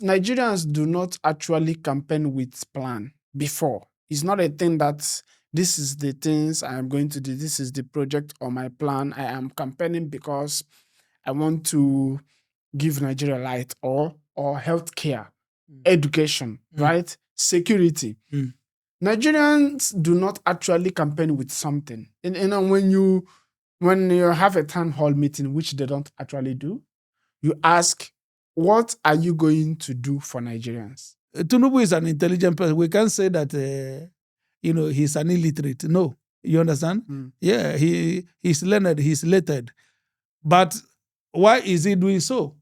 Nigerians do not actually campaign with plan before. It's not a thing that this is the things I am going to do. This is the project or my plan. I am campaigning because I want to give Nigeria light or healthcare, education, right? Security. Nigerians do not actually campaign with something. And when you have a town hall meeting, which they don't actually do, you ask, what are you going to do for Nigerians? Tinubu is an intelligent person. We can't say that he's an illiterate. No, you understand? Yeah, he's learned, he's lettered. But why is he doing so?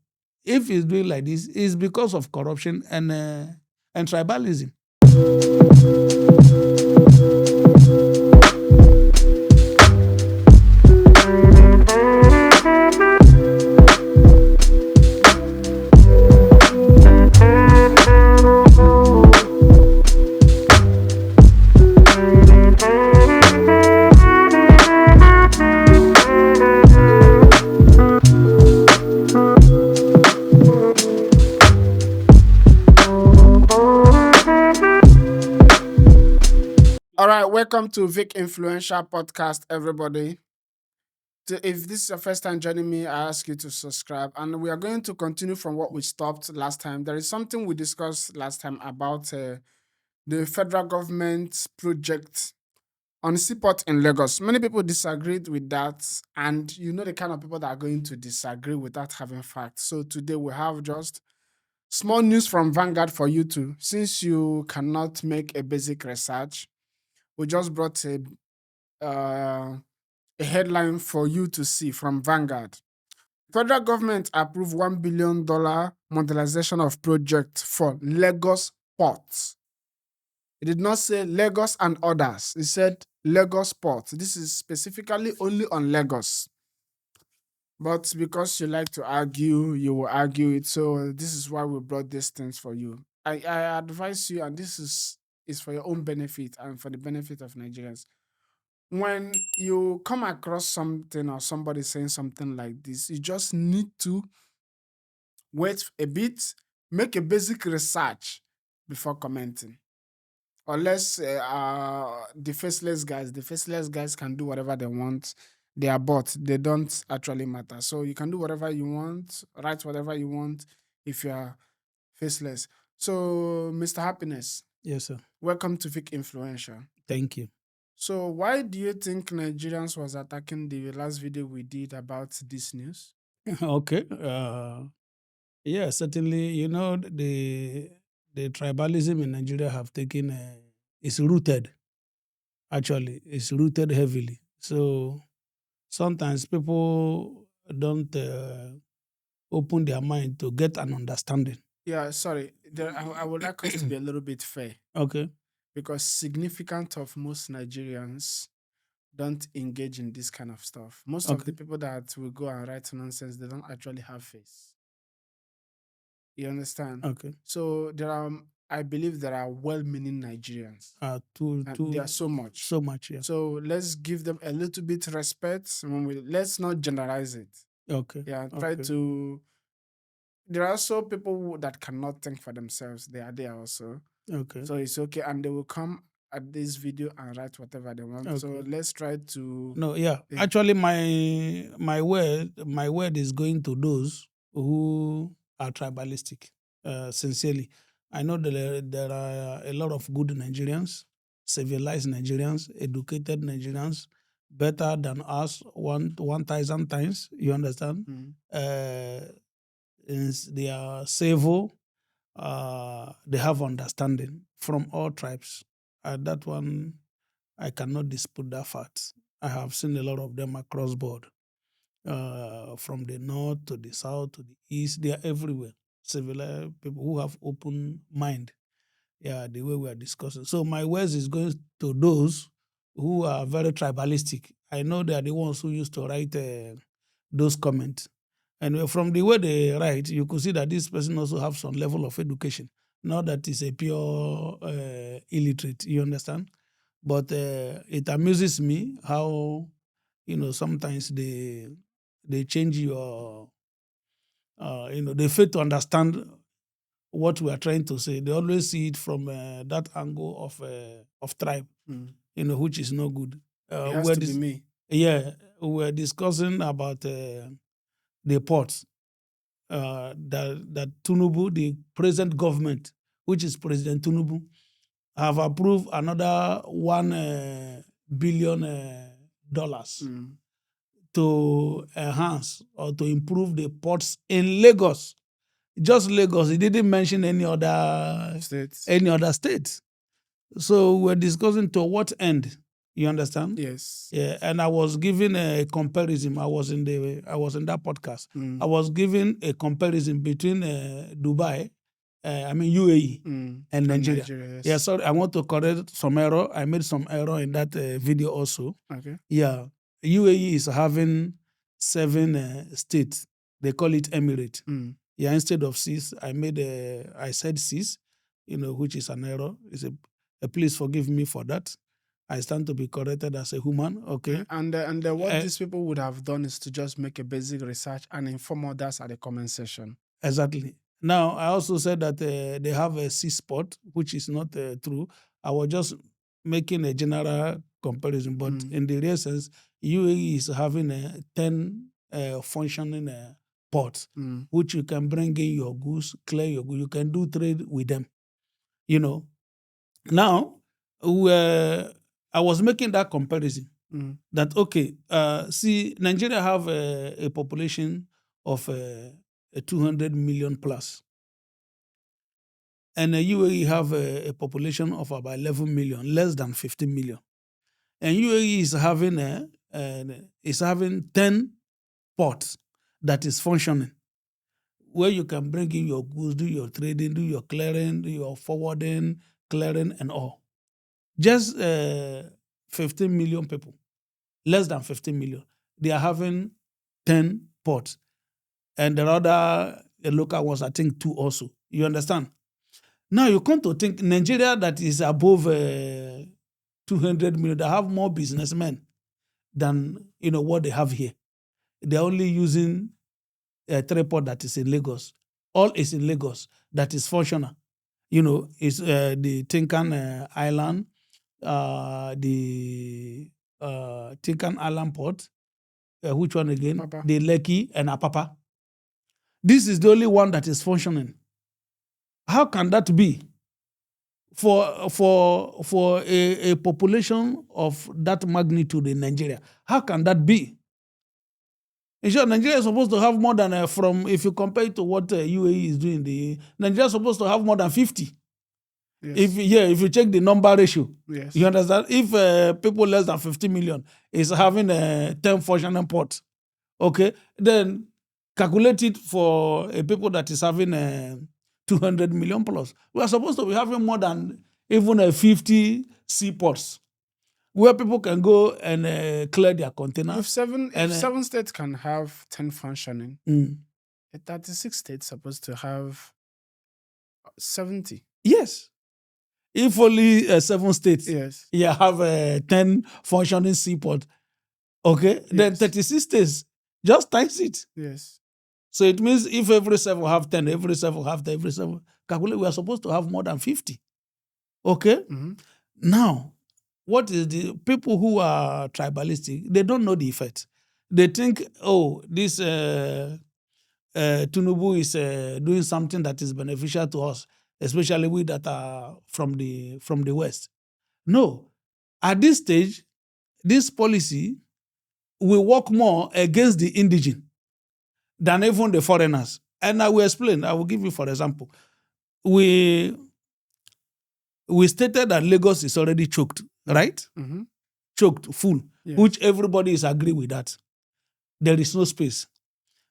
If he's doing like this, it's because of corruption and tribalism. All right, welcome to Vicinfluential podcast, everybody. If this is your first time joining me, I ask you to subscribe. And we are going to continue from what we stopped last time. There is something we discussed last time about the federal government project on seaport in Lagos. Many people disagreed with that, and you know the kind of people that are going to disagree without having facts. So today we have just small news from Vanguard for you too. Since you cannot make a basic research, we just brought a headline for you to see from Vanguard. Federal government approved $1 billion modernization of project for Lagos ports. It did not say Lagos and others. It said Lagos port. This is specifically only on Lagos. But because you like to argue, you will argue it. So this is why we brought these things for you. I advise you, and this is for your own benefit and for the benefit of Nigerians. When you come across something or somebody saying something like this, you just need to wait a bit, make a basic research before commenting. Unless the faceless guys can do whatever they want. They are bots. They don't actually matter. So you can do whatever you want, write whatever you want if you are faceless. So, Mr. Happiness, Yes, sir. welcome to Vic Influential. Thank you. So why do you think Nigerians was attacking the last video we did about this news? Okay. Yeah, certainly. The tribalism in Nigeria have taken is rooted. Actually, it's rooted heavily. So sometimes people don't open their mind to get an understanding. Yeah, sorry. I would like us to be a little bit fair Okay. because significant of most Nigerians don't engage in this kind of stuff. Most of the people that will go and write nonsense, they don't actually have face. You understand? Okay. So I believe there are well-meaning Nigerians. And there are so much. So much, yeah. So let's give them a little bit respect. Let's not generalize it. Okay. Yeah, try to. There are also people that cannot think for themselves. They are there also. Okay. So it's okay, and they will come at this video and write whatever they want. Okay. So let's try to. No, yeah. Actually, my word is going to those who are tribalistic. Sincerely, I know there are a lot of good Nigerians, civilized Nigerians, educated Nigerians, better than us 1,000 times. You understand? They are civil. They have understanding from all tribes. That one, I cannot dispute that fact. I have seen a lot of them across board, from the north to the south to the east. They are everywhere. Civilized people who have open mind. Yeah, the way we are discussing. So my words is going to those who are very tribalistic. I know they are the ones who used to write those comments. And from the way they write, you could see that this person also have some level of education. Not that he's a pure illiterate, you understand? But it amuses me how, sometimes they change your, they fail to understand what we are trying to say. They always see it from that angle of tribe, which is no good. It has to be me. Yeah, we're discussing about the ports that Tinubu, the present government, which is President Tinubu, have approved another $1 billion dollars to enhance or to improve the ports in Lagos. Just Lagos. He didn't mention any other states. So we're discussing to what end. You understand? Yes. Yeah, and I was giving a comparison. I was in that podcast. I was giving a comparison between Dubai, UAE, and Nigeria. Yes. Yeah, sorry, I want to correct some error. I made some error in that video also. Okay. Yeah, UAE is having 7 states. They call it Emirate. Yeah, instead of 6, I said 6, which is an error. Please forgive me for that. I stand to be corrected as a human, okay? And what these people would have done is to just make a basic research and inform others at the comment section. Exactly. Now, I also said that they have a C spot, which is not true. I was just making a general comparison, but in the real sense, UAE is having 10 functioning ports, which you can bring in your goods, clear your goods. You can do trade with them. Now, I was making that comparison that, okay, see, Nigeria have a population of 200 million plus. And UAE have a population of about 11 million, less than 15 million. And UAE is having 10 ports that is functioning, where you can bring in your goods, do your trading, do your clearing, do your forwarding, clearing, and all. Just 15 million people, less than 15 million. They are having 10 ports. And there are other local ones, I think 2 also. You understand? Now you come to think Nigeria that is above 200 million, they have more businessmen than what they have here. They're only using a 3 port that is in Lagos. All is in Lagos that is functional. It's the Tinkan Island, the Tinkan Island port, which one again? Papa. The Lekki and Apapa. This is the only one that is functioning. How can that be? For a population of that magnitude in Nigeria, how can that be? In short, Nigeria is supposed to have more than if you compare it to what UAE is doing, Nigeria is supposed to have more than 50. Yes. If you check the number ratio, yes. You understand? If people less than 50 million is having 10 functioning ports, okay, then calculate it for a people that is having 200 million plus. We are supposed to be having more than even 50 seaports where people can go and clear their containers. If 7 states can have 10 functioning, 36 states supposed to have 70. Yes. If only 7 states have 10 functioning seaports, okay, then 36 states, just times it. Yes. So it means if every 7 have 10, every 7 have 10, every 7, calculate, we are supposed to have more than 50. Okay? Now, what is the people who are tribalistic? They don't know the effect. They think, this Tinubu is doing something that is beneficial to us, especially we that are from the West. No. At this stage, this policy will work more against the indigenous than even the foreigners. And I will explain. I will give you, for example. We stated that Lagos is already choked, right? Choked, full, which everybody is agree with that. There is no space.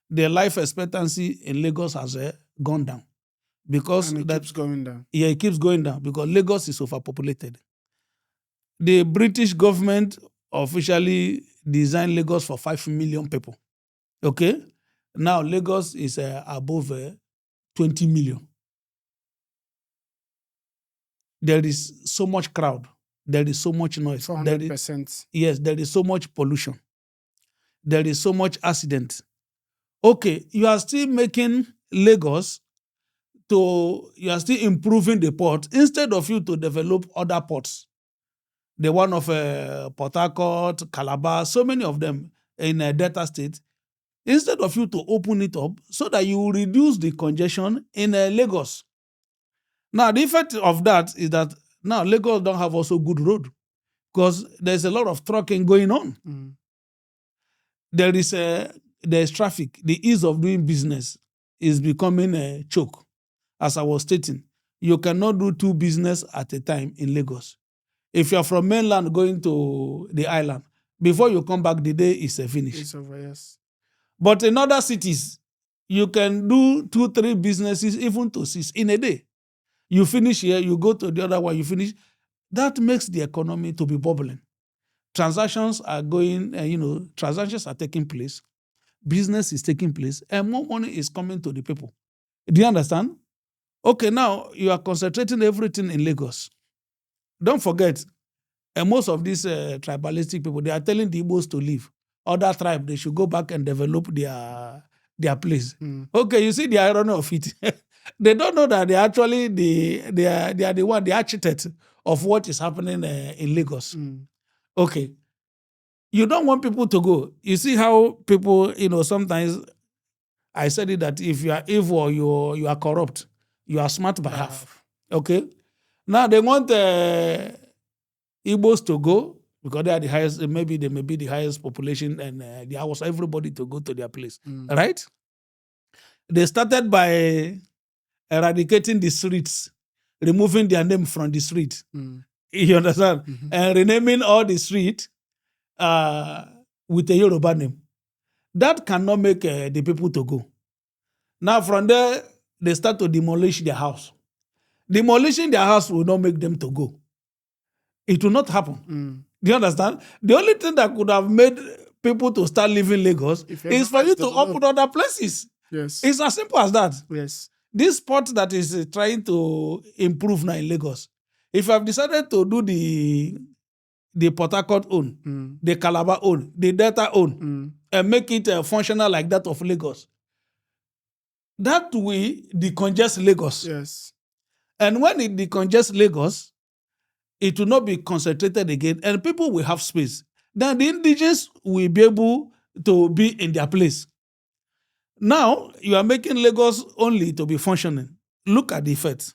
The life expectancy in Lagos has gone down. And it keeps going down. Yeah, it keeps going down because Lagos is overpopulated. The British government officially designed Lagos for 5 million people. Okay? Now Lagos is above 20 million. There is so much crowd. There is so much noise. 400%. Yes, there is so much pollution. There is so much accident. Okay, you are still making Lagos you are still improving the port instead of you to develop other ports. The one of Port Harcourt, Calabar, so many of them in Delta State. Instead of you to open it up so that you reduce the congestion in Lagos. Now, the effect of that is that now Lagos don't have also good road because there's a lot of trucking going on. Mm. There's traffic. The ease of doing business is becoming a choke. As I was stating, you cannot do two business at a time in Lagos. If you're from mainland going to the island, before you come back, the day is finished. It's over, yes. But in other cities, you can do 2-3 businesses, even to 6 in a day. You finish here, you go to the other one, you finish. That makes the economy to be bubbling. Transactions are going, transactions are taking place. Business is taking place, and more money is coming to the people. Do you understand? Okay, now you are concentrating everything in Lagos. Don't forget, most of these tribalistic people, they are telling the Igbos to leave. Other tribe, they should go back and develop their place. Mm. Okay, you see the irony of it. They don't know that they actually they are the one, the architect of what is happening in Lagos. Mm. Okay, you don't want people to go. You see how people, sometimes I said it that if you are evil or you are corrupt, you are smart by half. Okay, now they want Igbos to go because they are the highest. Maybe they may be the highest population, and they allow everybody to go to their place. Mm. Right? They started by eradicating the streets, removing their name from the street. Mm. You understand? Mhm. And renaming all the street with a Yoruba name. That cannot make the people to go. Now from there, they start to demolish their house. Demolishing their house will not make them to go. It will not happen. Mm. Do you understand? The only thing that could have made people to start leaving Lagos is for you to open other places. Yes. It's as simple as that. Yes. This sport that is trying to improve now in Lagos, if you have decided to do the Port Harcourt own, the Calabar own, the Delta own, and make it functional like that of Lagos, that will decongest Lagos. Yes. And when it decongest Lagos, it will not be concentrated again, and people will have space. Then the indigenous will be able to be in their place. Now, you are making Lagos only to be functioning. Look at the effect.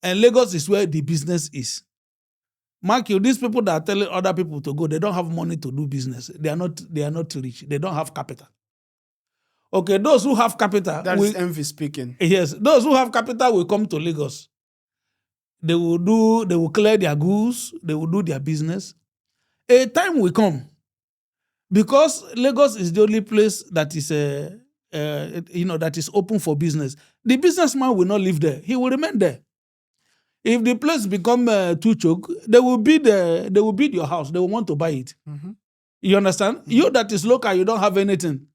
And Lagos is where the business is. Mark you, these people that are telling other people to go, they don't have money to do business. They are not rich. They don't have capital. Okay, those who have capital... That is envy speaking. Yes, those who have capital will come to Lagos. They will clear their goods, they will do their business. A time will come, because Lagos is the only place that is that is open for business. The businessman will not live there; he will remain there. If the place become too choke, they will build your house. They will want to buy it. Mm-hmm. You understand? Mm-hmm. You that is local, you don't have anything.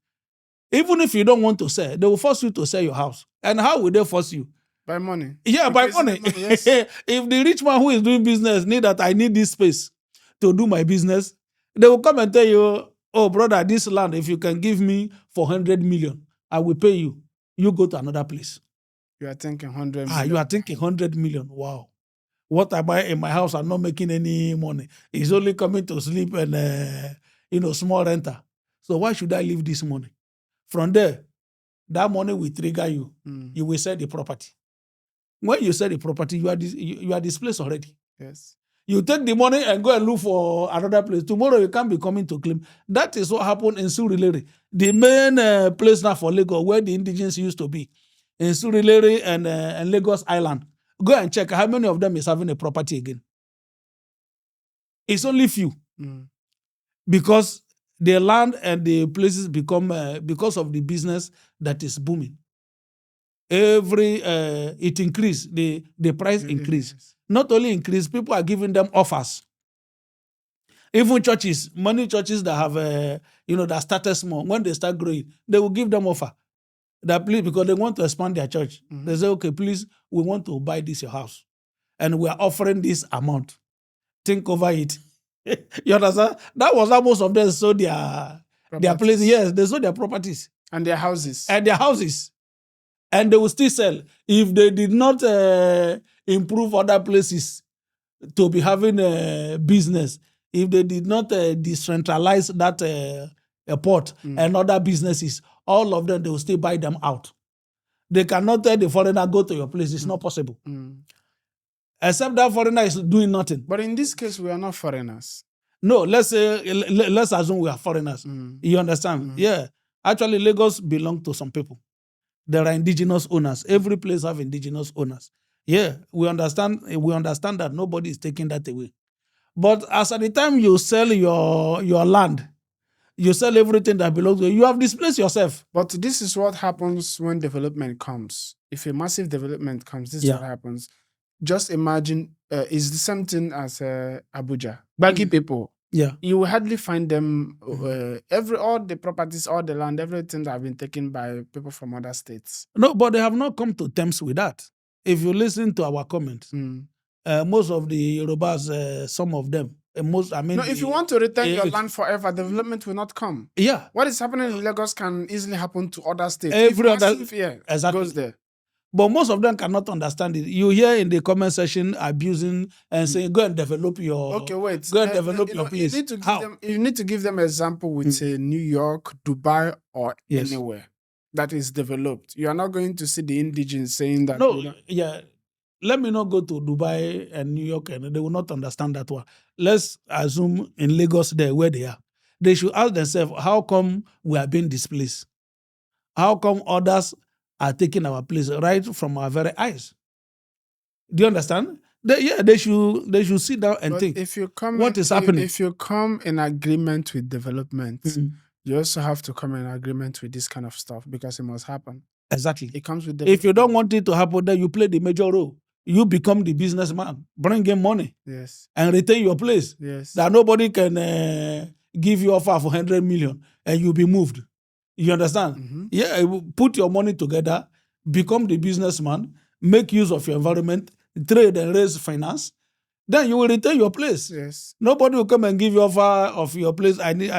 Even if you don't want to sell, they will force you to sell your house. And how will they force you? By money. Yeah, by money. Yes. If the rich man who is doing business I need this space to do my business, they will come and tell you, oh, brother, this land, if you can give me 400 million, I will pay you. You go to another place. You are thinking 100 million. You are thinking 100 million. Wow. What I buy in my house, I'm not making any money. It's only coming to sleep and, small renter. So why should I leave this money? From there, that money will trigger you. You will sell the property. When you sell the property, you are displaced already. Yes. You take the money and go and look for another place. Tomorrow you can't be coming to claim. That is what happened in Surulere, the main place now for Lagos, where the indigenous used to be, in Surulere and Lagos Island. Go and check how many of them is having a property again. It's only few, because the land and the places become because of the business that is booming. It increase, the price increase. Yes. Not only increase, people are giving them offers. Even churches, many churches that have that started small, when they start growing, they will give them offer. That please, because they want to expand their church. They say, okay, please, we want to buy this your house, and we are offering this amount. Think over it. You understand? That was how most of them sold their places. Yes, they sold their properties and their houses. and they will still sell. If they did not improve other places to be having a business, if they did not decentralize that port and other businesses, all of them, they will still buy them out. They cannot tell the foreigner, go to your place. It's not possible. Except that foreigner is doing nothing. But in this case, we are not foreigners. No, let's say, let's assume we are foreigners. You understand? Yeah. Actually, Lagos belongs to some people. There are indigenous owners. Every place have indigenous owners. Yeah, we understand. We understand that nobody is taking that away. But as at the time you sell your land, you sell everything that belongs to you, you have displaced yourself. But this is what happens when development comes. If a massive development comes, this is what happens. Just imagine, it's the same thing as Abuja. Baggy people. Yeah. You will hardly find them, all the properties, all the land, everything that have been taken by people from other states. No, but they have not come to terms with that. If you listen to our comments, most of the Yorubas, some of them, no, if you want to retain your land forever, development will not come. Yeah. What is happening in Lagos can easily happen to other states. Every other, exactly, goes there. But most of them cannot understand it. You hear in the comment section abusing and saying, "Go and develop your." Okay, wait. Go and develop your place. You need to give them an example with New York, Dubai, or anywhere that is developed. You are not going to see the indigenous saying that. No, yeah. Let me not go to Dubai and New York, and they will not understand that one. Let's assume in Lagos, there where they are. They should ask themselves, how come we are being displaced? How come others are taking our place right from our very eyes? Do you understand? They should sit down and think. If you come, what is happening? If you come in agreement with development, you also have to come in agreement with this kind of stuff because it must happen. Exactly. It comes with if you don't want it to happen, then you play the major role. You become the businessman, bring in money, and retain your place. That nobody can give you offer for 100 million and you'll be moved. You understand? Yeah, put your money together, become the businessman, make use of your environment, trade and raise finance. Then you will retain your place. Nobody will come and give you offer of your place. I need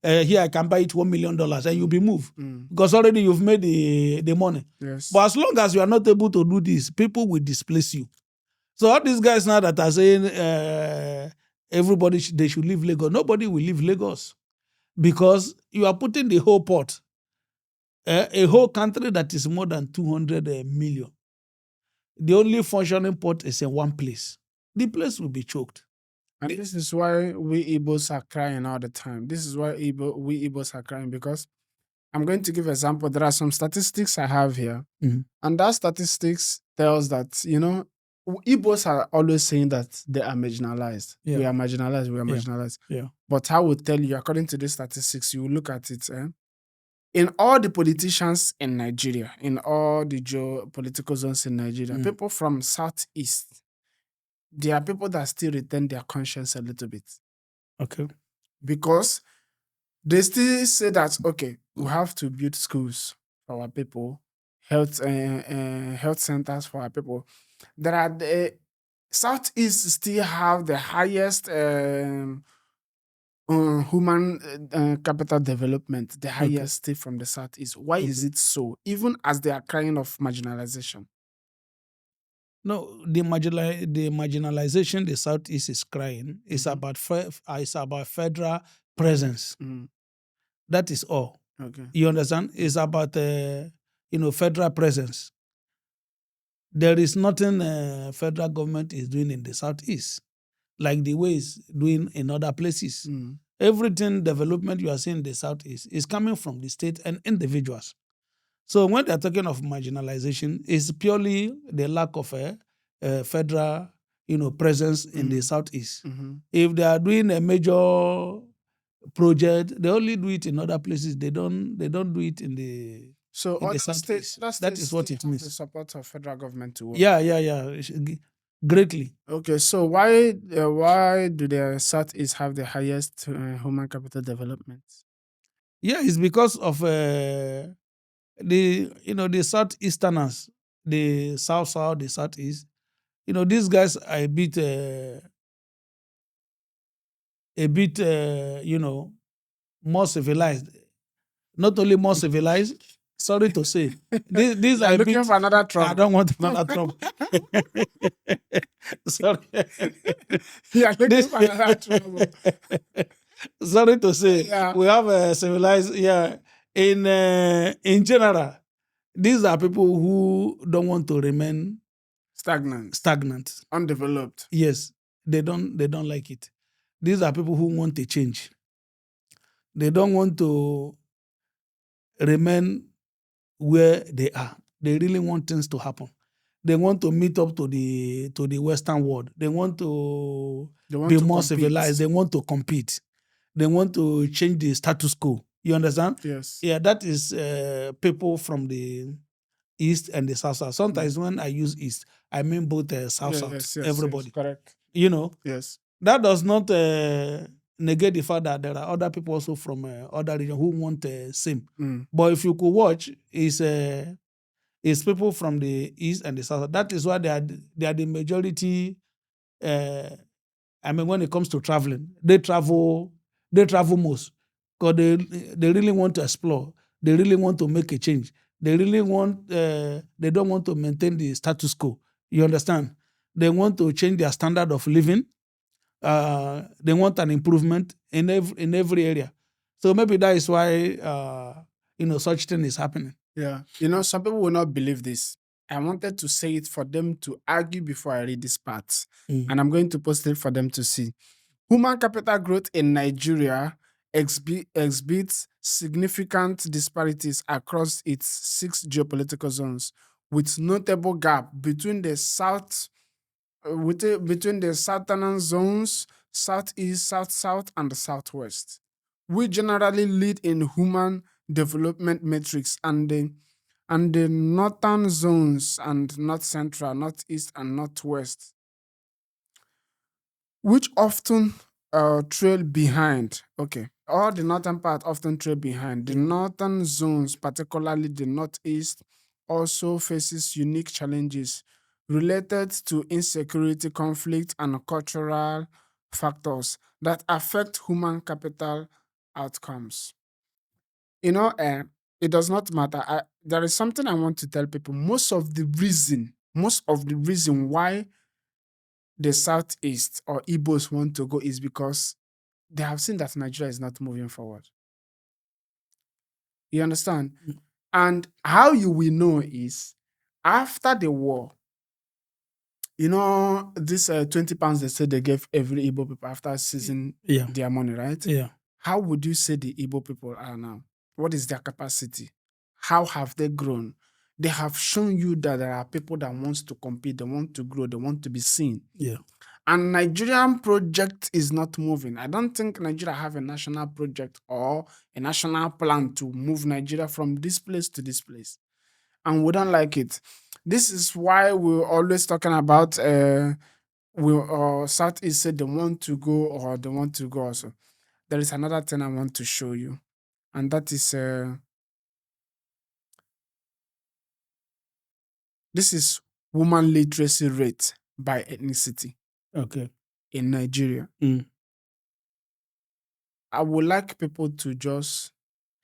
here I can buy it $1 million and you'll be moved because already you've made the money. But as long as you are not able to do this, people will displace you. So all these guys now that are saying everybody they should leave Lagos, nobody will leave Lagos because you are putting the whole port, a whole country that is more than 200 million. The only functioning port is in one place. The place will be choked. And this is why we Igbos are crying all the time. This is why we Igbos are crying because I'm going to give an example. There are some statistics I have here. And that statistics tells that, Igbos are always saying that they are marginalized. We are marginalized. We are marginalized. But I will tell you, according to the statistics, you will look at it. In all the politicians in Nigeria, in all the geopolitical zones in Nigeria, people from Southeast, there are people that still retain their conscience a little bit. Okay. Because they still say that, okay, we have to build schools for our people, health centers for our people. There are the Southeast still have the highest human capital development, the highest state from the Southeast. Why is it so? Even as they are crying of marginalization. No, the marginalization the Southeast is crying is about federal presence. That is all. Okay. You understand? It's about federal presence. There is nothing federal government is doing in the Southeast, like the way it's doing in other places. Everything development you are seeing in the Southeast is coming from the state and individuals. So when they're talking of marginalization, it's purely the lack of a federal, presence in the Southeast. If they are doing a major project, they only do it in other places. They don't do it in the Southeast. That is what it means. The support of federal government to work. Yeah. Greatly. Okay, so why do the Southeast have the highest human capital development? Yeah, it's because of the Southeasterners, the South, the Southeast. These guys are a bit more civilized. Not only more civilized, Sorry to say, these You are are a looking bit. for another I trouble. don't want another trouble. Sorry. You are looking This. for another trouble. Sorry to say, Yeah. we have a civilized. Yeah, in general, these are people who don't want to remain Stagnant. stagnant. Undeveloped. Yes, they don't like it. These are people who want a change. They don't want to remain where they are. They really want things to happen. They want to meet up to the Western world. They want to They want be to more compete. civilized. They want to compete. They want to change the status quo. You understand? Yes. Yeah, that is people from the East and the South. Sometimes when I use East, I mean both South, Yeah, South, yes. everybody. Correct. You know, Yes. that does not negate the fact that there are other people also from other regions who want same. Mm. But if you could watch, is people from the East and the South. That is why they are the majority. Uh, I mean, when it comes to traveling, they travel most because they really want to explore. They really want to make a change. They really want. They don't want to maintain the status quo. You understand? They want to change their standard of living. They want an improvement in every area. So maybe that is why such thing is happening. Yeah. You know, some people will not believe this. I wanted to say it for them to argue before I read this part. Mm. And I'm going to post it for them to see. Human capital growth in Nigeria exhibits significant disparities across its 6 geopolitical zones, with notable gap between the between the southern zones, southeast, south, and the southwest. We generally lead in human development metrics, and the northern zones and north central, northeast, and northwest, which often trail behind. Okay, all the northern part often trail behind. The northern zones, particularly the northeast, also faces unique challenges related to insecurity, conflict, and cultural factors that affect human capital outcomes. You know, it does not matter. There is something I want to tell people. Most of the reason why the Southeast or Igbos want to go is because they have seen that Nigeria is not moving forward. You understand? Mm. And how you will know is after the war, you know, this 20 pounds they said they gave every Igbo people after seizing Yeah, their money, right? yeah, How would you say the Igbo people are now? What is their capacity? How have they grown? They have shown you that there are people that wants to compete, they want to grow, they want to be seen. yeah. And Nigerian project is not moving. I don't think Nigeria have a national project or a national plan to move Nigeria from this place to this place. And we don't like it. This is why we're always talking about Southeast said they want to go or they want to go also. There is another thing I want to show you, and that is this is woman literacy rate by ethnicity Okay. in Nigeria. Mm. I would like people to just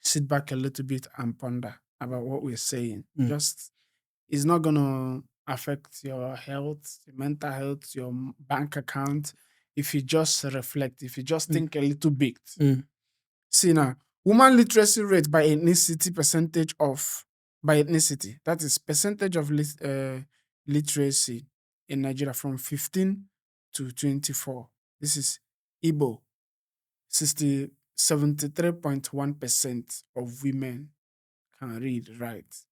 sit back a little bit and ponder about what we're saying. Mm. Just it's not gonna affect your health, your mental health, your bank account. If you just reflect, if you just Mm. think a little bit. Mm. See now, woman literacy rate by ethnicity, by ethnicity. That is percentage of literacy in Nigeria from 15 to 24. This is Igbo, 73.1% of women can read, write.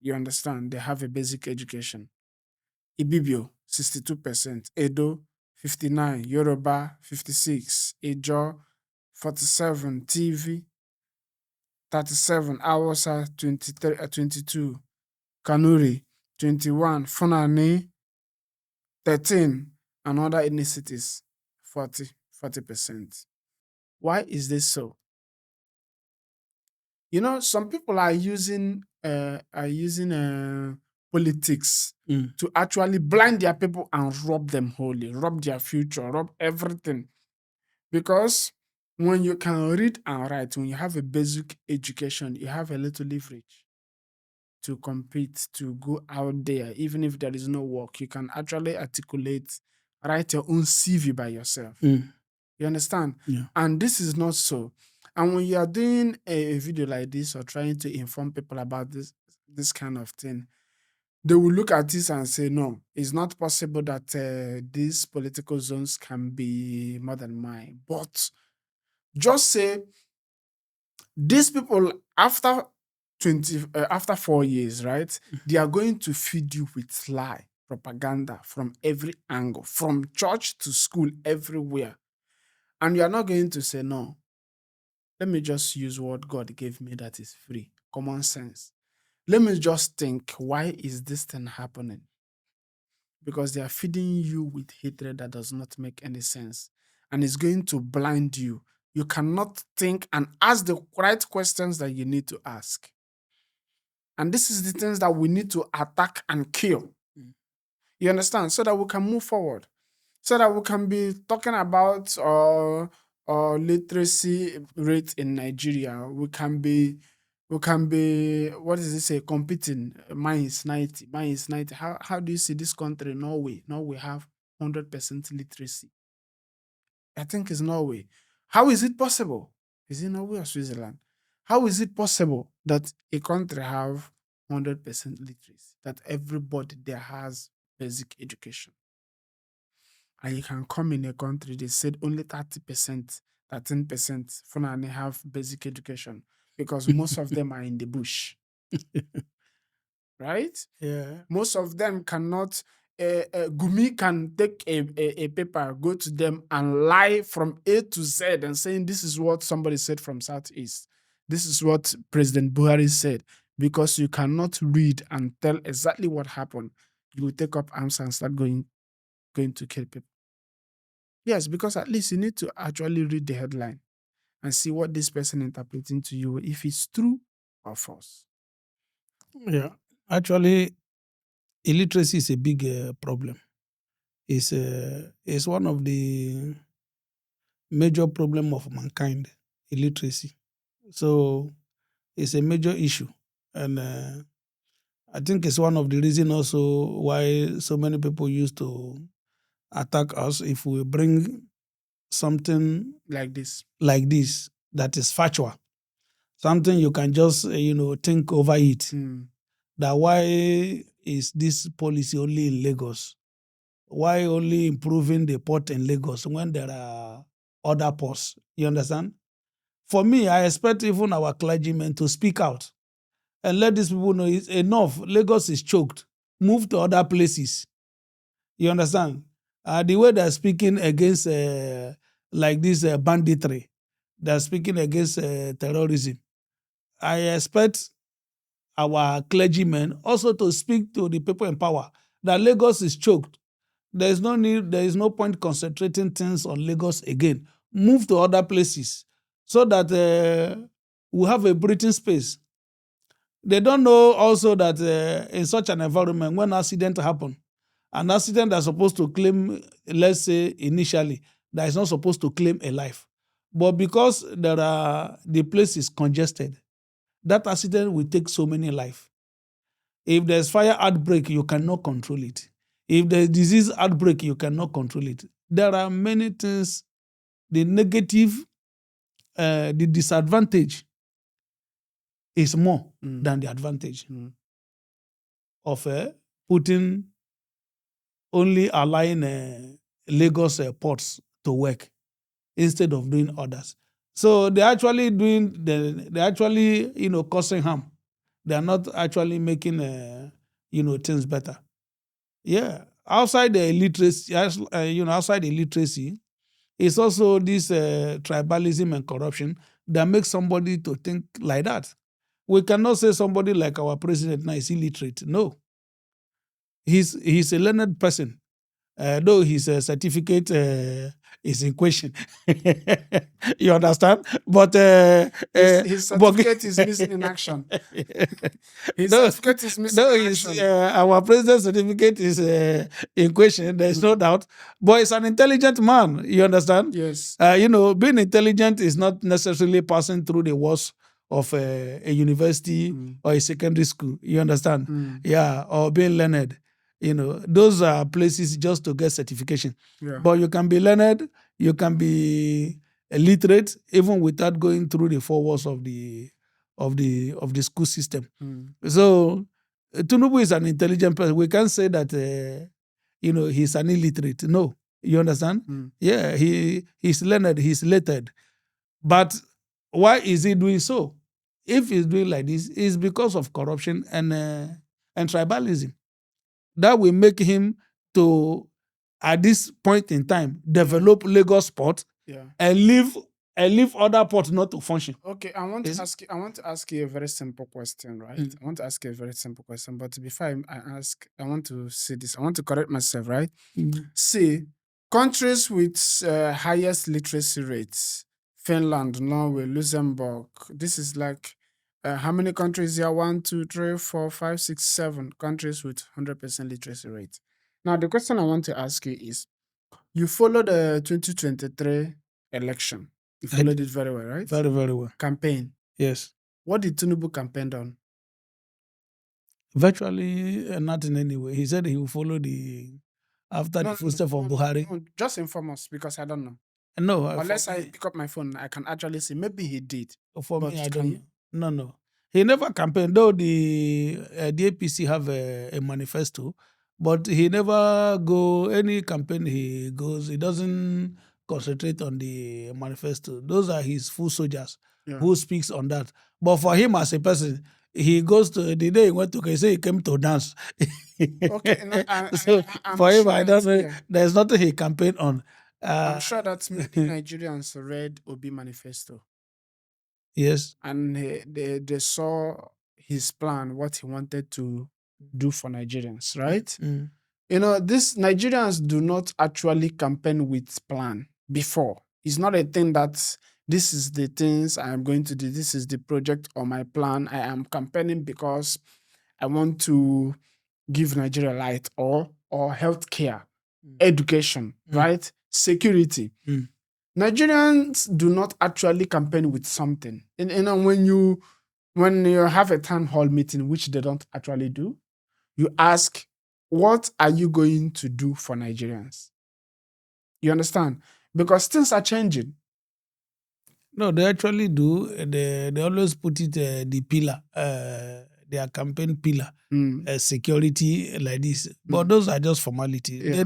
You understand? They have a basic education. Ibibio, 62%. Edo, 59. Yoruba, 56. Ijo, 47. TV, 37. Awasa, 22. Kanuri, 21. Funani, 13. And other ethnicities, 40%. Why is this so? You know, some people are using politics Mm. to actually blind their people and rob them wholly, rob their future, rob everything. Because when you can read and write, when you have a basic education, you have a little leverage. to compete, to go out there, even if there is no work. You can actually articulate, write your own CV by yourself. Mm. You understand? Yeah. And this is not so. And when you are doing a video like this or trying to inform people about this kind of thing, they will look at this and say, no, it's not possible that these political zones can be more than mine. But just say these people after 4 years, right? They are going to feed you with lie propaganda from every angle, from church to school, everywhere. And you are not going to say, no, let me just use what God gave me that is free, common sense. Let me just think, why is this thing happening? Because they are feeding you with hatred that does not make any sense and is going to blind you. You cannot think and ask the right questions that you need to ask. And this is the things that we need to attack and kill. Mm. You understand? So that we can move forward. So that we can be talking about literacy rate in Nigeria. We can be what does it say? Competing. Mine is 90. Mine is 90. How do you see this country? Norway. Norway have 100% literacy. I think it's Norway. How is it possible? Is it Norway or Switzerland? How is it possible that a country have 100% literacy? That everybody there has basic education? And you can come in a country, they said only 30%, 13% for now they have basic education because most of them are in the bush, right? Yeah. Most of them cannot. Gumi can take a paper, go to them and lie from A to Z and saying this is what somebody said from Southeast. This is what President Buhari said. Because you cannot read and tell exactly what happened, you will take up arms and start going to kill people. Yes, because at least you need to actually read the headline and see what this person interpreting to you, if it's true or false. Yeah. Actually, illiteracy is a big problem. It's one of the major problem of mankind, illiteracy. So it's a major issue. And I think it's one of the reasons also why so many people used to attack us if we bring something Like this. like this that is factual, something you can just think over it. Mm. That why is this policy only in Lagos? Why only improving the port in Lagos when there are other ports? You understand? For me, I expect even our clergymen to speak out and let these people know it's enough. Lagos is choked. Move to other places. You understand? The way they're speaking against like this banditry, they're speaking against terrorism. I expect our clergymen also to speak to the people in power that Lagos is choked. There is no need, there is no point concentrating things on Lagos again. Move to other places so that we have a breathing space. They don't know also that in such an environment, when accident happen, an accident that's supposed to claim, let's say initially, that is not supposed to claim a life. But because the place is congested, that accident will take so many lives. If there's fire outbreak, you cannot control it. If there's disease outbreak, you cannot control it. There are many things, the negative, the disadvantage is more than the advantage of putting only allowing Lagos ports to work instead of doing others. So they're actually causing harm. They are not actually making things better. Yeah, outside the illiteracy, outside the illiteracy, it's also this tribalism and corruption that makes somebody to think like that. We cannot say somebody like our president now is illiterate. No, he's a learned person. Though his certificate is in question. You understand? But His certificate is missing in action. His no, certificate is missing no, in his, action. our president's certificate is in question. There's no doubt. But he's an intelligent man. You understand? Yes. Being intelligent is not necessarily passing through the walls of a university or a secondary school. You understand? Yeah, or being learned. Those are places just to get certification. Yeah. But you can be learned, you can be literate, even without going through the four walls of the school system. So Tinubu is an intelligent person. We can't say that he's an illiterate. No, you understand? Yeah, he's learned, he's lettered. But why is he doing so? If he's doing like this, it's because of corruption and tribalism. That will make him to, at this point in time, develop Lagos port Yeah. and leave other ports not to function. Okay, I want to ask you a very simple question, right? I want to ask you a very simple question, but before I ask, I want to say this. I want to correct myself, right? See, countries with highest literacy rates: Finland, Norway, Luxembourg. This is like how many countries here? 1, 2, 3, 4, 5, 6, 7 countries with 100% literacy rate. Now, the question I want to ask you is: you followed the 2023 election. You I followed it very well, right? Very, very well. Campaign. Yes. What did Tinubu campaign on? Virtually nothing anyway. He said he will follow after the footsteps of Buhari. No, just inform us because I don't know. No, Unless I pick up my phone, I can actually say maybe he did. for But me, I can don't you? know. No. He never campaigned, though the APC have a manifesto, but he never go any campaign he goes. He doesn't concentrate on the manifesto. Those are his full soldiers Yeah. who speaks on that. But for him as a person, he goes to the day he went to, he say he came to dance. Okay, no, So I'm for him, sure I don't that, know. yeah. There's nothing he campaigned on. I'm sure that many Nigerians read Obi manifesto Yes. and they saw his plan, what he wanted to do for Nigerians, right? These Nigerians do not actually campaign with plan before. It's not a thing that this is the things I am going to do. This is the project or my plan. I am campaigning because I want to give Nigeria light or healthcare, education, right? Security. Nigerians do not actually campaign with something. And when you have a town hall meeting, which they don't actually do, you ask, what are you going to do for Nigerians? You understand? Because things are changing. No, they actually do. They always put it the pillar, their campaign pillar, security like this. But those are just formality. Yeah.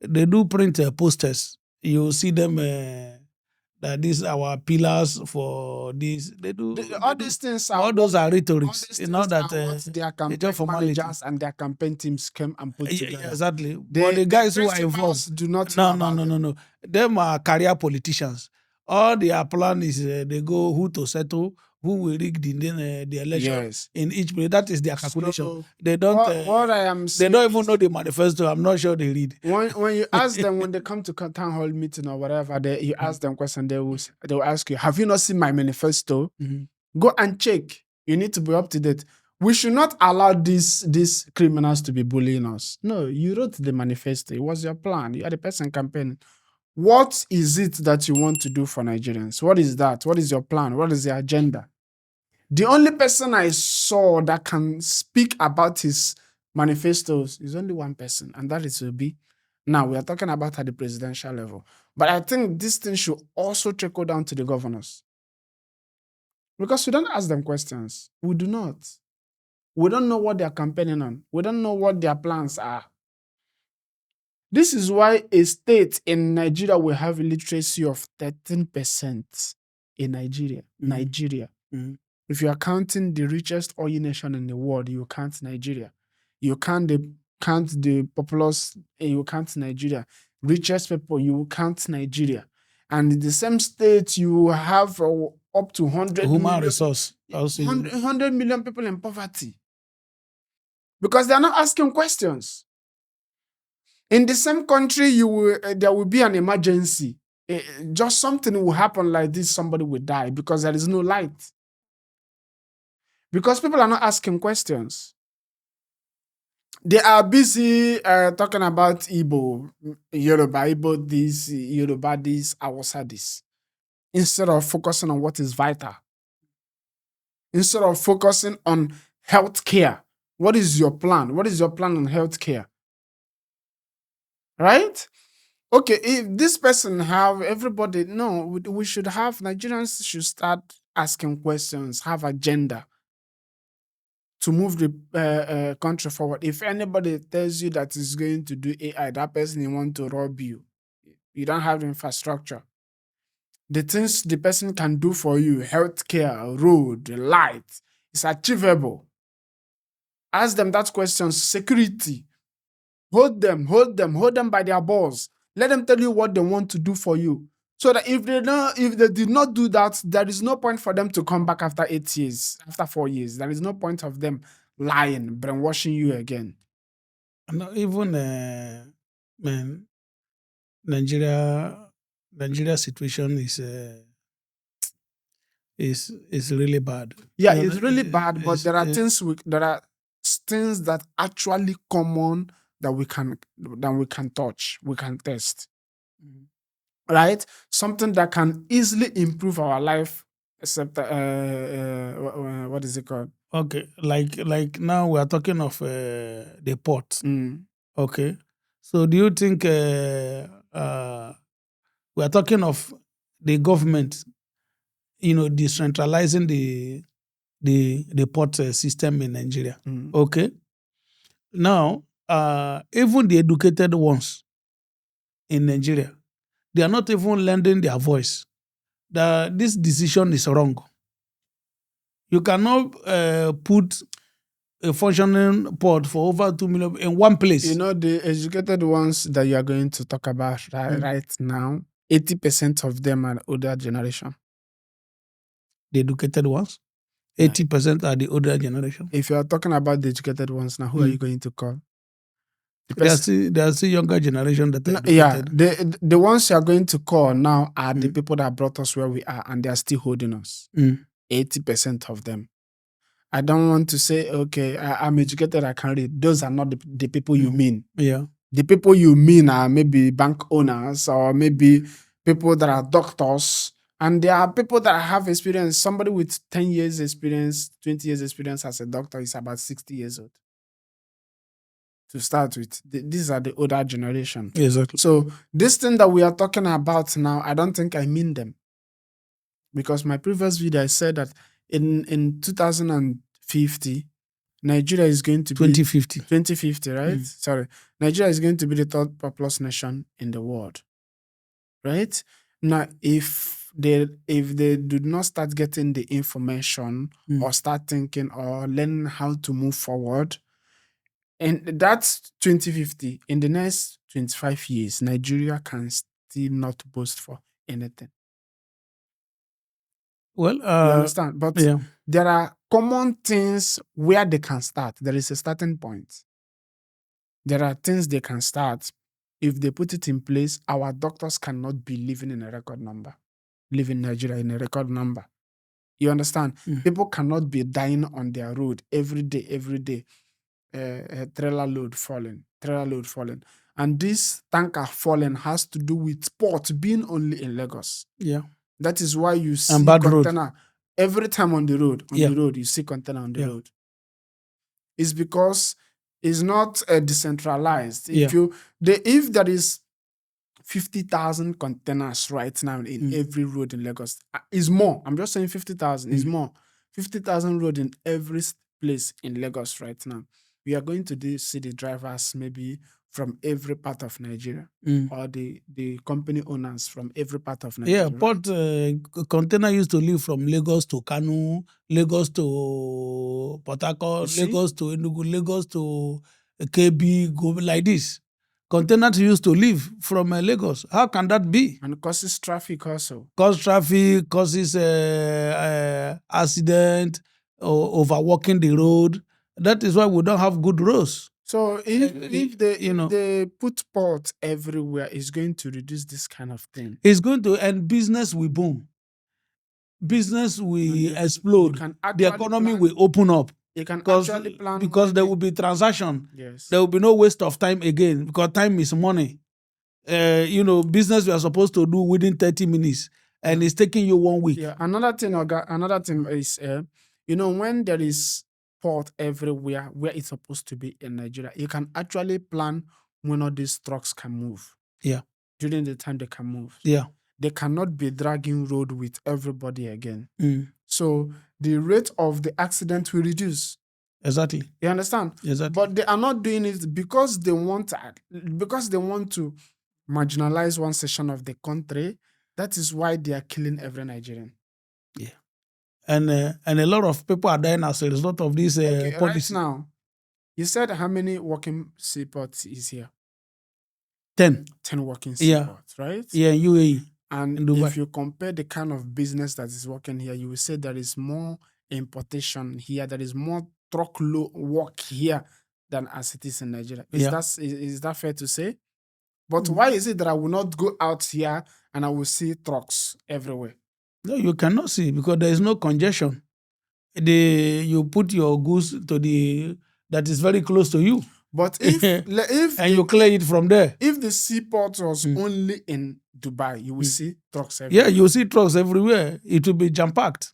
They do print posters. You see them that these are our pillars for this. They do. All these things are All those are all rhetorics. these You know things that are what their it's campaign just formality. managers and their campaign teams came and put together. Exactly. But the guys who are involved do not know about them. no. Them are career politicians. All their plan is they go who to settle, who will rig the election Yes. in each place. That is their calculation. So They don't. what I am They saying don't even is, know the manifesto. I'm not sure they read. when you ask them, when they come to town hall meeting or whatever, you ask them question, they will ask you, have you not seen my manifesto? Go and check. You need to be up to date. We should not allow these criminals to be bullying us. No, you wrote the manifesto. It was your plan. You are the person campaigning. What is it that you want to do for Nigerians? What is that? What is your plan? What is the agenda? The only person I saw that can speak about his manifestos is only one person, and that is Obi. Now, we are talking about at the presidential level. But I think this thing should also trickle down to the governors. Because we don't ask them questions. We do not. We don't know what they're campaigning on. We don't know what their plans are. This is why a state in Nigeria will have a literacy of 13% in Nigeria. Nigeria. If you are counting the richest oil nation in the world, you count Nigeria. You count the populous, you count Nigeria. Richest people, you count Nigeria. And in the same state, you have up to 100 Human million, resource. 100 million people in poverty. Because they're not asking questions. In the same country, there will be an emergency. Just something will happen like this, somebody will die because there is no light. Because people are not asking questions. They are busy talking about Igbo, Yoruba, Igbo this, Yoruba this, Hausa this, instead of focusing on what is vital. instead of focusing on healthcare. What is your plan? What is your plan on healthcare? Right? Okay, if this person have everybody, no, we should have Nigerians should start asking questions, have agenda to move the country forward. If anybody tells you that is going to do AI, that person you want to rob you. You don't have the infrastructure. The things the person can do for you, healthcare, road, light, is achievable. Ask them that question. Security. Hold them by their balls. Let them tell you what they want to do for you. So that if they did not do that, there is no point for them to come back after 8 years, after 4 years. There is no point of them lying, brainwashing you again. No, even man, Nigeria situation is really bad. Yeah, it's really bad, but there are things that actually common that we can touch, we can test. Right? Something that can easily improve our life, except what is it called? Okay, like now we are talking of the port. Okay, so do you think we are talking of the government, decentralizing the port system in Nigeria? Okay, now even the educated ones in Nigeria, they are not even lending their voice. This decision is wrong. You cannot put a functioning port for over 2 million in one place. You know, the educated ones that you are going to talk about right now, 80% of them are older generation. The educated ones? 80% are the older generation. If you are talking about the educated ones now, who are you going to call? There are still younger generation that are educated. Yeah, the ones you are going to call now are the people that brought us where we are, and they are still holding us. 80% of them. I don't want to say, okay, I'm educated, I can read. Those are not the people you mean. Yeah. The people you mean are maybe bank owners or maybe people that are doctors. And there are people that have experience. Somebody with 10 years experience, 20 years experience as a doctor is about 60 years old. To start with, these are the older generation. Exactly. So this thing that we are talking about now, I don't think I mean them. Because my previous video, I said that in 2050, Nigeria is going to be 2050, right? Sorry. Nigeria is going to be the third populous nation in the world. Right? Now, if they do not start getting the information or start thinking or learning how to move forward, and that's 2050. In the next 25 years, Nigeria can still not boast for anything. Well, you understand? But there are common things where they can start. There is a starting point. There are things they can start. If they put it in place, our doctors cannot be living in a record number. Live in Nigeria in a record number. You understand? People cannot be dying on their road every day. Trailer load falling. And this tanker falling has to do with port being only in Lagos. Yeah. That is why you see And bad container road. every time on the road. The road, you see container on the road. It's because it's not decentralized. If there is 50,000 containers right now in every road in Lagos, is more. I'm just saying 50,000 is more. 50,000 road in every place in Lagos right now. We are going to see the drivers maybe from every part of Nigeria or the company owners from every part of Nigeria. Yeah, port container used to leave from Lagos to Kanu, Lagos to Port Harcourt, Lagos to Enugu, Lagos to KB, go like this. Containers used to leave from Lagos. How can that be? And causes traffic also. Causes accident, overworking the road. That is why we don't have good roads. So if they put ports everywhere, it's going to reduce this kind of thing. It's going to end. Business will boom. Business will explode. The economy will open up. You can actually plan because there will be transaction. Yes. There will be no waste of time again because time is money. Business we are supposed to do within 30 minutes and it's taking you 1 week. Yeah. Another thing is When there is port everywhere where it's supposed to be in Nigeria, you can actually plan when all these trucks can move Yeah. during the time they can move. Yeah. They cannot be dragging road with everybody again. Mm. So the rate of the accident will reduce. Exactly. You understand? Exactly. But they are not doing it because they want to marginalize one section of the country. That is why they are killing every Nigerian. Yeah. And a lot of people are dying as a result of this Okay, right policy. now, you said how many working seaports is here? 10. 10 working Yeah. seaports, right? Yeah, in UAE. And in Dubai. if you compare the kind of business that is working here, you will say there is more importation here, there is more truckload work here than as it is in Nigeria. Yeah. Is that fair to say? But why is it that I will not go out here and I will see trucks everywhere? No, you cannot see because there is no congestion. You put your goods to that is very close to you. But and you clear it from there. If the seaport was only in Dubai, you will see trucks Yeah, everywhere. you see trucks everywhere. It will be jam-packed.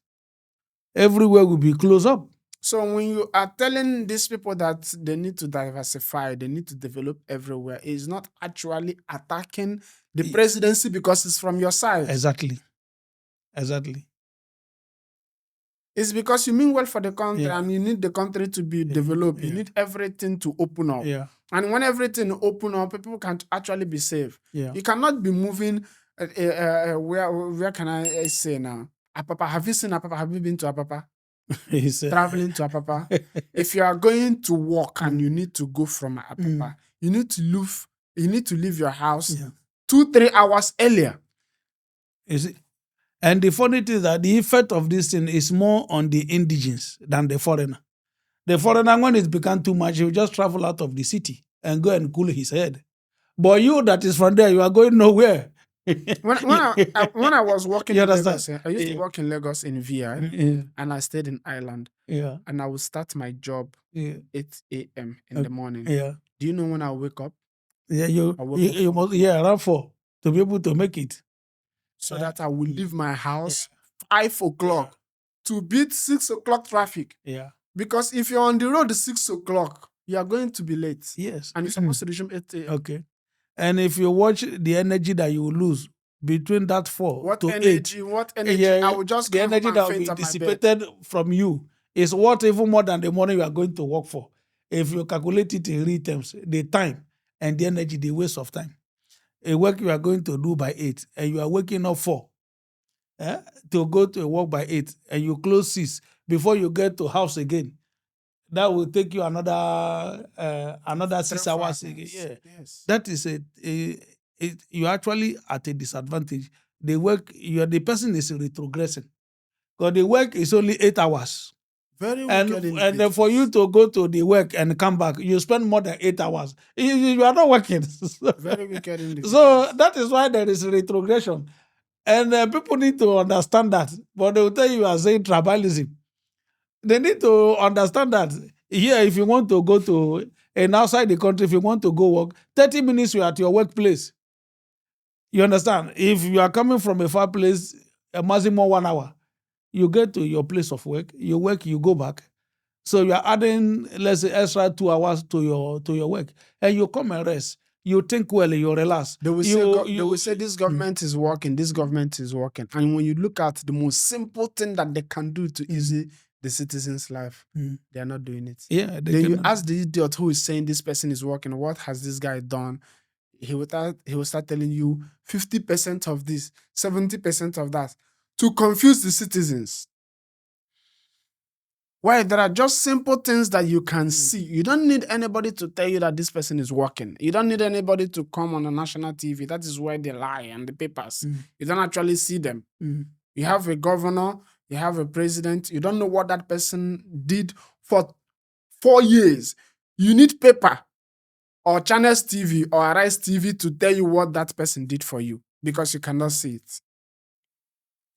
Everywhere will be closed up. So when you are telling these people that they need to diversify, they need to develop everywhere, it's not actually attacking the presidency because it's from your side. Exactly. It's because you mean well for the country and you need the country to be developed. You need everything to open up. Yeah. And when everything open up, people can actually be safe. Yeah. You cannot be moving, where can I say now? Apapa, have you seen Apapa? Have you been to Apapa? Traveling to Apapa. If you are going to work and you need to go from Apapa, you need to leave your house 2-3 hours earlier. You see? And the funny thing is that the effect of this thing is more on the indigens than the foreigner. The foreigner, when it becomes too much, he will just travel out of the city and go and cool his head. But you that is from there, you are going nowhere. When I was working You in understand? Lagos, I used to work in Lagos in VI, and I stayed in Ireland. Yeah. And I would start my job 8 a.m. in the morning. Yeah. Do you know when I wake up? Yeah, you must around 4 to be able to make it. So that I will leave my house 5 o'clock to beat 6 o'clock traffic. Yeah. Because if you're on the road at 6 o'clock, you are going to be late. Yes. And you're supposed to resume 8 a.m. Okay. And if you watch the energy that you will lose between that 4 to 8. What energy? I will just the energy that will be dissipated from you is what even more than the money you are going to work for. If you calculate it in real terms, the time and the energy, the waste of time. A work you are going to do by 8 and you are waking up 4 to go to work by 8 and you close 6 before you get to house again. That will take you another 6 hours again. Yeah. Yes. That is you're actually at a disadvantage. The person is retrogressing. Because the work is only 8 hours. Very wicked and then for you to go to the work and come back, you spend more than 8 hours. You are not working. Very wicked individuals. So that is why there is retrogression. And people need to understand that. But they will tell you are saying tribalism. They need to understand that here, if you want to go to, and outside the country, if you want to go work, 30 minutes you are at your workplace. You understand? If you are coming from a far place, a maximum 1 hour, you get to your place of work, you work, you go back. So you are adding, let's say, extra 2 hours to your work. And you come and rest. You think well, you relax. They will say this government is working, this government is working. And when you look at the most simple thing that they can do to ease the citizens' life, they are not doing it. Yeah. Then you ask the idiot who is saying this person is working, what has this guy done? He will start telling you 50% of this, 70% of that, to confuse the citizens. Why? There are just simple things that you can see. You don't need anybody to tell you that this person is working. You don't need anybody to come on the national TV. That is where they lie and the papers. You don't actually see them. You have a governor, you have a president. You don't know what that person did for 4 years. You need paper or Channels TV or Arise TV to tell you what that person did for you because you cannot see it.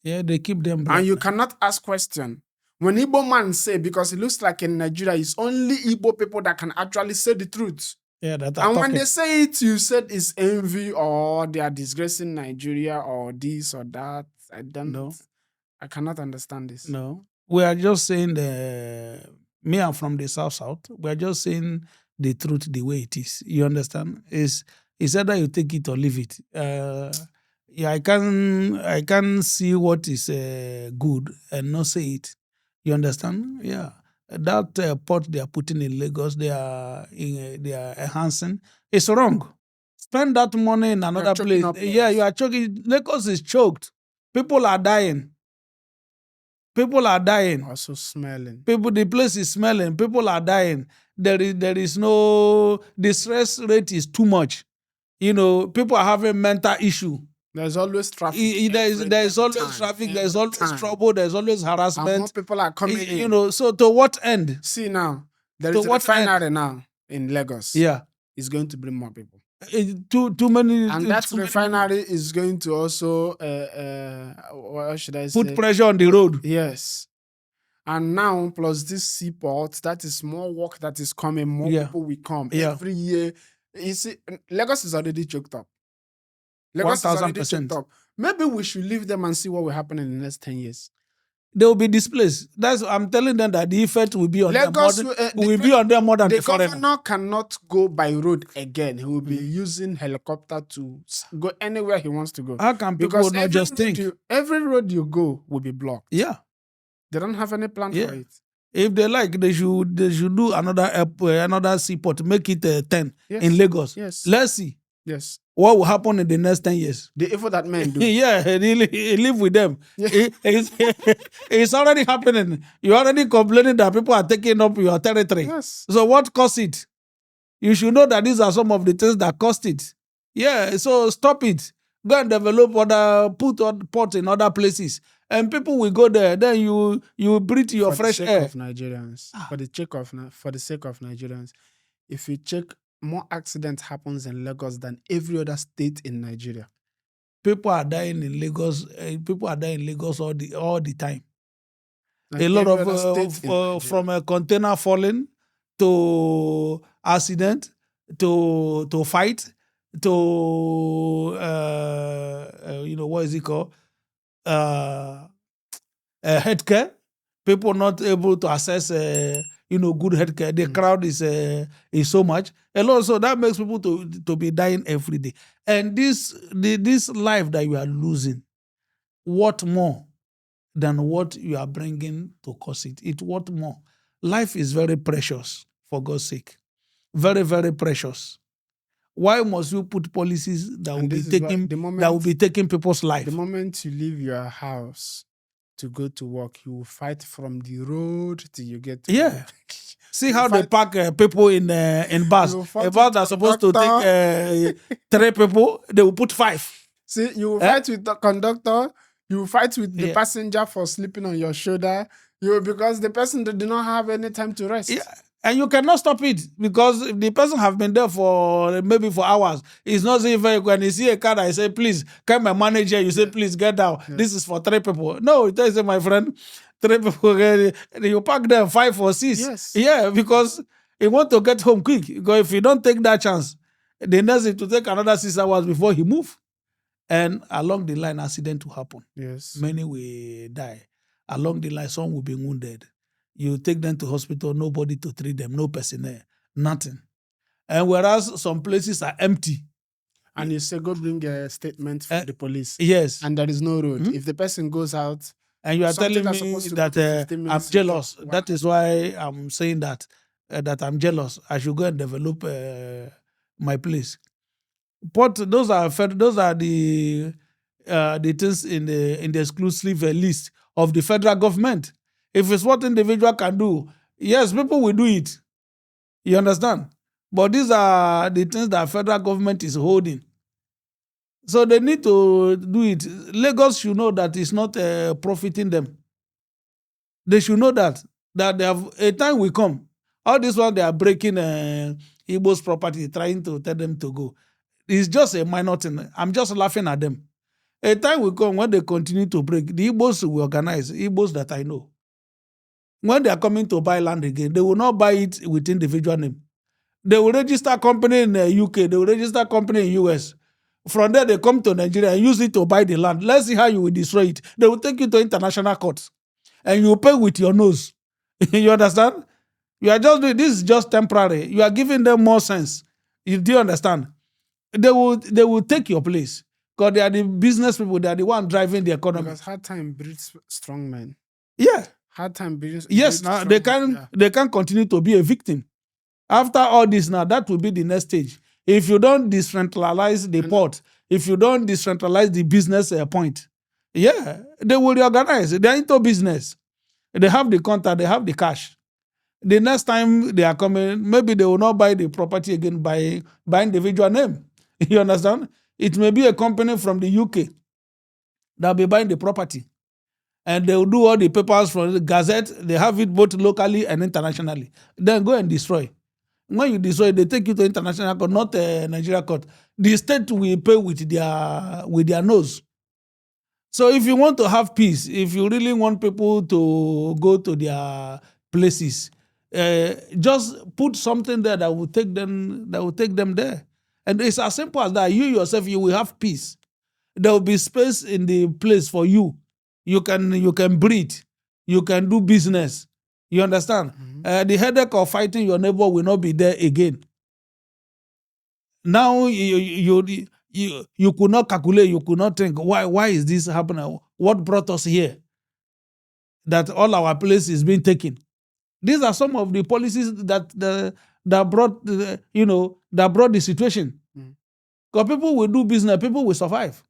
Yeah, they keep them blind. And you cannot ask question. When Igbo man say, because it looks like in Nigeria, it's only Igbo people that can actually say the truth. Yeah, and when they say it, you said it's envy or they are disgracing Nigeria or this or that. I cannot understand this. No. We are just saying me, I'm from the South South. We are just saying the truth the way it is. You understand? It's either you take it or leave it. Yeah, I can see what is good and not say it. You understand? Yeah. That port they are putting in Lagos, they are enhancing. It's wrong. Spend that money in They're another choking place. up Yeah, you lives. are choking. Lagos is choked. People are dying. People are dying. Also smelling. People, the place is smelling. People are dying. There is no, the stress rate is too much. People are having mental issue. There's always traffic There is every always time. traffic. There's Every always time. trouble. There's always And more harassment. people are coming in. So to what end? See now, there To is a what end? refinery now in Lagos. Yeah. It's going to bring more people. Too many. And that too many refinery is going to also, what should I put say? pressure on the road. Yes. And now, plus this seaport, that is more work that is coming. More Yeah. people will come Yeah. every year. You see, Lagos is already choked up. Lagos is already choked 1000%. up. Maybe we should leave them and see what will happen in the next 10 years. They will be displaced. I'm telling them that the effect will be on them more Lagos than, the the foreigner. governor cannot go by road again. He will be using helicopter to go anywhere he wants to go. How can people Because not just think? every road you go will be blocked. Yeah. They don't have any plan Yeah. for it. If they like, they should do another seaport, make it 10 Yes. in Lagos. Yes. Let's see Yes. what will happen in the next 10 years. The evil that men do. Yeah, he live with them. Yeah. It's already happening. You're already complaining that people are taking up your territory. Yes. So what caused it? You should know that these are some of the things that caused it. Yeah, so stop it. Go and develop put port in other places. And people will go there. Then you breathe your For fresh the sake air. of Nigerians. For the sake of Nigerians. If you check, more accidents happens in Lagos than every other state in Nigeria. People are dying in Lagos. People are dying in Lagos all the time. Like A lot every of other state in Nigeria. from a container falling to accident to fight to what is it called? Healthcare. People not able to access good healthcare. The crowd is so much. A lot, so that makes people to be dying every day. And this life that you are losing, what more than what you are bringing to cause it? It what more? Life is very precious, for God's sake. Very, very precious. Why must you put policies that will be taking people's life? The moment you leave your house to go to work, you will fight from the road till you get to work. See how they pack people in bus. A bus that's supposed to take 3 people, they will put 5. See, you will fight with the conductor. You will fight with the passenger for sleeping on your shoulder. Because the person did not have any time to rest. Yeah. And you cannot stop it because if the person have been there for maybe for hours. It's not as if when you see a car, I say, please, can my manager? You say, please get down. Yeah. This is for 3 people. No, it is, my friend, 3 people. You pack them 5 or 6. Yes. Yeah, because he want to get home quick. Because if you don't take that chance, the next it to take another 6 hours before he move. And along the line, accident will happen. Yes. Many will die. Along the line, some will be wounded. You take them to hospital, nobody to treat them, no personnel, nothing. And whereas some places are empty. And you say, go bring a statement from the police. Yes. And there is no road. If the person goes out... And you are telling me that I'm jealous. Wow. That is why I'm saying that I'm jealous. I should go and develop my place. But those are the things in the exclusive list of the federal government. If it's what individual can do, yes, people will do it. You understand? But these are the things that federal government is holding. So they need to do it. Lagos should know that it's not profiting them. They should know that they have a time will come. All this while they are breaking Igbo's property, trying to tell them to go. It's just a minor thing. I'm just laughing at them. A time will come when they continue to break. The Igbos will organize, Igbos that I know. When they are coming to buy land again, they will not buy it with individual name. They will register company in the UK. They will register company in US. From there, they come to Nigeria and use it to buy the land. Let's see how you will destroy it. They will take you to international courts. and you pay with your nose. You understand? You are just doing this is just temporary. You are giving them more sense. You do you understand? They will take your place because they are the business people. They are the one driving the economy. Because hard time breeds strong men. Yeah. Hard time Yes. breeds Now strong they men. can Yeah. they can continue to be a victim. After all this, now that will be the next stage. If you don't decentralize the And port, if you don't decentralize the business point, yeah, they will reorganize. They are into business. They have the contact. They have the cash. The next time they are coming, maybe they will not buy the property again by individual name. You understand? It may be a company from the UK that will be buying the property. And they will do all the papers from the Gazette. They have it both locally and internationally. Then go and destroy. When you destroy, they take you to international court, not Nigeria court. The state will pay with their nose. So if you want to have peace, if you really want people to go to their places, just put something there that will take them there. And it's as simple as that. You yourself, you will have peace. There will be space in the place for you. You can breathe. You can do business. You understand? The headache of fighting your neighbor will not be there again. Now you could not calculate, you could not think why is this happening? What brought us here? That all our place is being taken. These are some of the policies that brought the situation. Mm. Because people will do business, people will survive.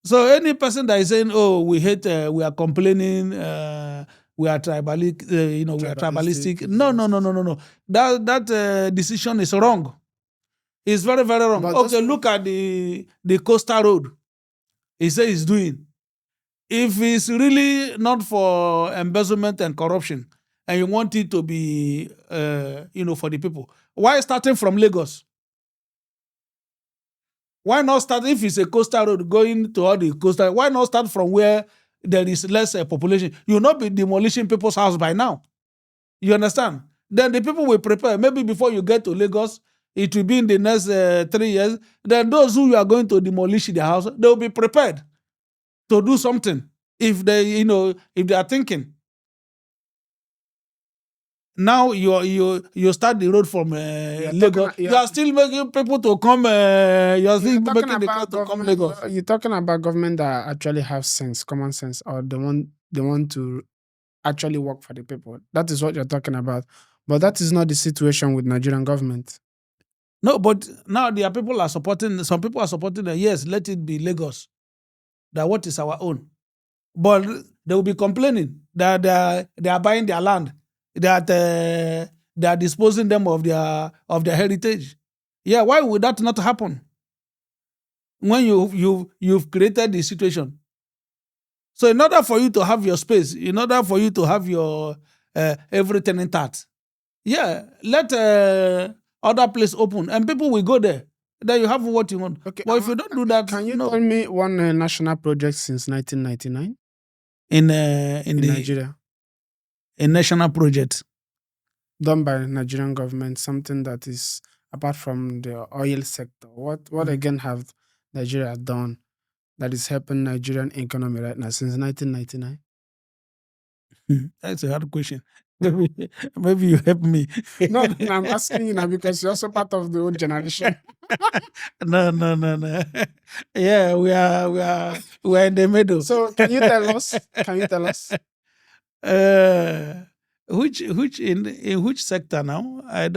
So any person that is saying, "Oh, we hate, we are complaining, we are tribalistic, we are Tribalistic tribalistic," is no, no, no, just. no, no, no. That decision is wrong. It's very, very wrong. But those Okay, people, look at the coastal road. He says he's doing. If it's really not for embezzlement and corruption, and you want it to be, for the people, why starting from Lagos? Why not start if it's a coastal road going to all the coastal? Why not start from where there is less population? You will not be demolishing people's house by now. You understand? Then the people will prepare. Maybe before you get to Lagos, it will be in the next 3 years. Then those who you are going to demolish their house, they will be prepared to do something if they are thinking. Now you start the road from you're talking, Lagos. You are still making people to come. You are still you're talking making the car about to come government. Lagos. You're talking about government that actually have sense, common sense, or they want to actually work for the people. That is what you're talking about. But that is not the situation with Nigerian government. No, but now there are people are supporting. Some people are supporting. Yes, let it be Lagos. That what is our own. But they will be complaining that they are buying their land, that they are disposing them of their heritage. Yeah, why would that not happen when you've created the situation? So in order for you to have your space, in order for you to have your everything intact, yeah, let other place open and people will go there. Then you have what you want. Okay, But if you don't do that, can you tell no. me one national project since 1999 In in Nigeria a national project. done by Nigerian government, something that is apart from the oil sector? What again have Nigeria done that is helping Nigerian economy right now since 1999? That's a hard question. Maybe you help me. No, no, I'm asking you now because you're also part of the old generation. No, no, no, no. Yeah, we are in the middle. So can you tell us? Can you tell us? Uh, which in which sector now? I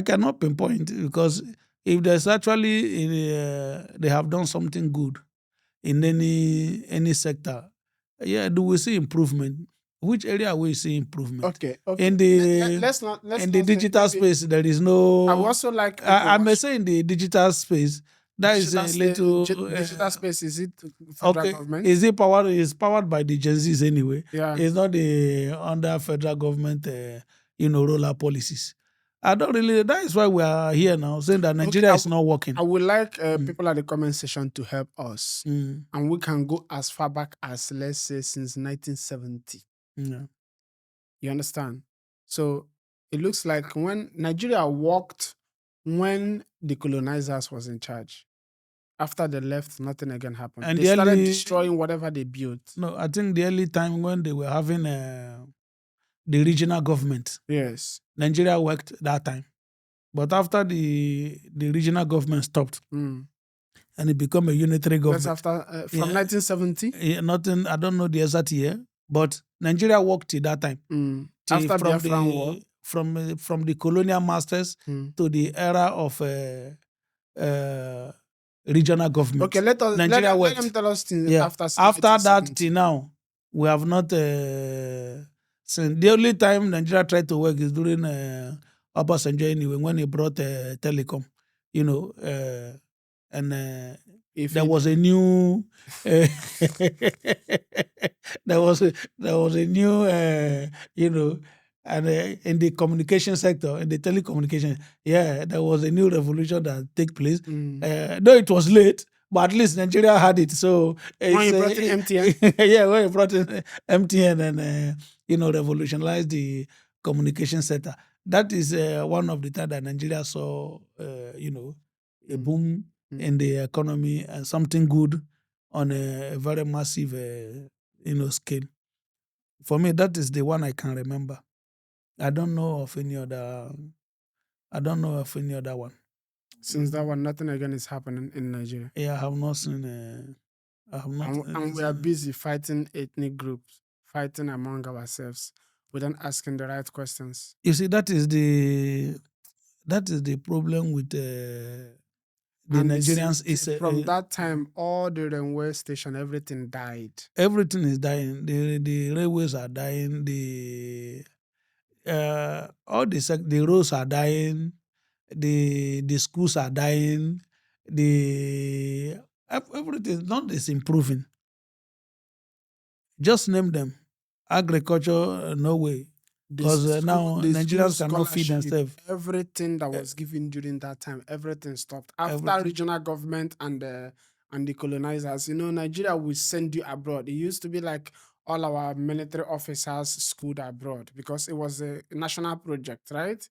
cannot pinpoint because if there's actually they have done something good in any sector, yeah, do we see improvement? Which area we see improvement? Okay, In okay. Let's the not say digital maybe. space, there is I would no. also like okay, I may say in the digital space, that is a little. digital space, is it federal Okay, government? is it powered? Is powered by the Gen Zs anyway. Yeah. It's not the under federal government, roller policies. I don't really. That is why we are here now, saying that Okay, Nigeria is not working. I would like Mm. people at the comment section to help us. Mm. And we can go as far back as, let's say, since 1970. Yeah. You understand? So it looks like when Nigeria worked when the colonizers was in charge. After they left, nothing again happened. And They the started early destroying whatever they built. no, I think the early time when they were having the regional government, Yes. Nigeria worked that time. But after the regional government stopped Mm. and it became a unitary That's government, after from yeah, 1970. nothing. I don't know the exact year, but Nigeria worked till that time. Mm. Till After Biafran War. from the colonial masters Mm. to the era of uh, regional Okay, government. let us Nigeria let them worked. tell us things Yeah. after After that, 1970. till now, we have not. Seen. The only time Nigeria tried to work is during Obasanjo anyway, when he brought telecom. You know, and If there it was a new. Uh, there was a new. You know. And in the communication sector, in the telecommunication, yeah, there was a new revolution that take place. mm. Though it was late, but at least Nigeria had it. So When it's you brought in MTN, yeah, when you brought in MTN and revolutionized the communication sector. That is one of the time that Nigeria saw a mm. boom Mm. in the economy and something good on a very massive scale. For me, that is the one I can remember. I don't know of any other. I don't know of any other one. Since that one, nothing again is happening in Nigeria. Yeah, I have not seen. I have not. And we are busy fighting ethnic groups, fighting among ourselves without asking the right questions. You see, that is the problem with the And Nigerians. Is from that time, all the railway station, everything died. everything is dying. The railways are dying. The roads are dying. The schools are dying. Everything not is improving. Just name them. Agriculture, no way. Because now The school Nigerians cannot feed scholarship, themselves. everything that Eh, was given during that time, everything stopped. After Everything. regional government and the colonizers, Nigeria will send you abroad. It used to be like all our military officers schooled abroad because it was a national project, right?